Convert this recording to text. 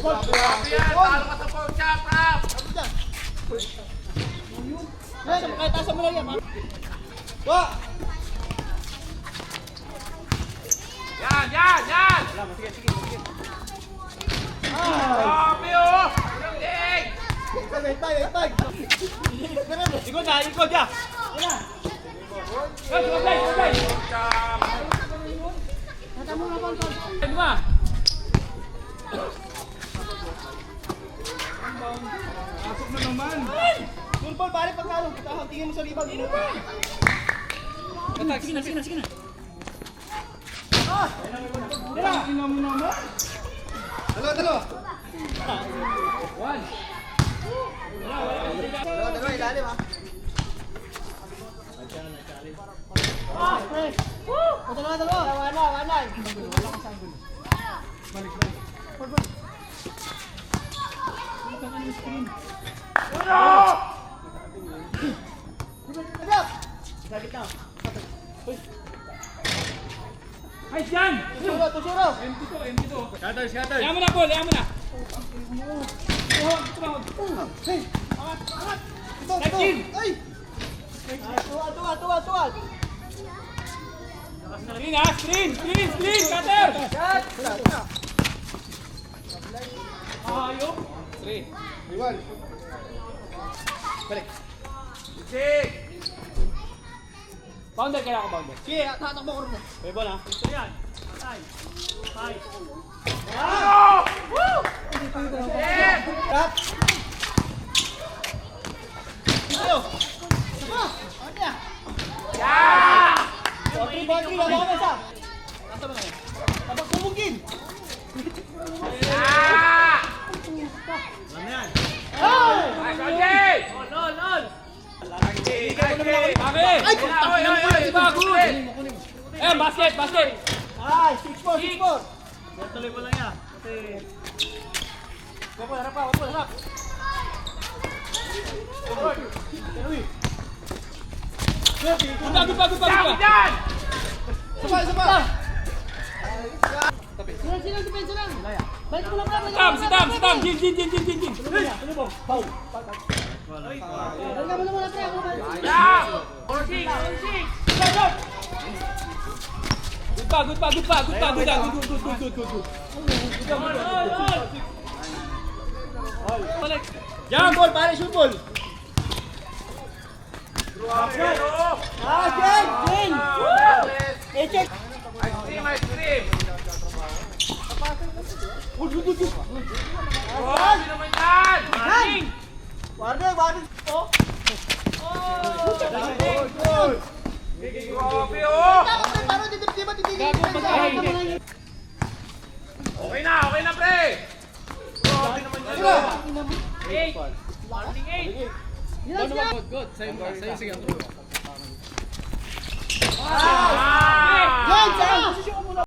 Talo ka sa phone shop, Rap! Kahit asa mo lang yan, man. Yan! Grabe oh! Unang leg! Itag. Ikot ya. Phone shop! Ano ba? Pasok na naman. Sulpol, pare, pagkalo. Tingin mo sa libag. Sige na. Tingnan mo naman. Dalawa. One. Dalawa, ilalim ha. Dalawa. Wala. Ay, dyan! Tusuro. MT2. Scatter! Kaya mo na, Paul. Kaya mo na. Ay! Tuwal. Screen ha! Screen! Cutter! Ayok! 3. Iwan. Sik! Bounder, kaya ako bounder. Sige, tatakbo ko rin mo. May ball ha? Ito yan. Tay. Cut. Ayo. Ano niya? Boundary, wala ka sa. Nasa ba na yan? Tapos kumugin. Nice, Angie! Kami! Ay! Good! Eh, basket! Ay, 6-4. Tuloy mo lang yan. Kasi... Harap. Good pa! Yan! Sapa. Sila depensa lang. Balik mo lang. Sitam! Jin! Foul. Balik mo lang tayo. Yan! Good pa! Balik! Yan, ball, pare, shoot ball. Grabe oh! Jane! Check. Ice cream! Grabe naman yan! Yan! Warner. Oh. Grabe oh! Paano di ba titigil? Okay na pre! Grabe naman yan! 8! Good. Sa'yo, sige. Yan, sa'yo. Posisyon ko muna.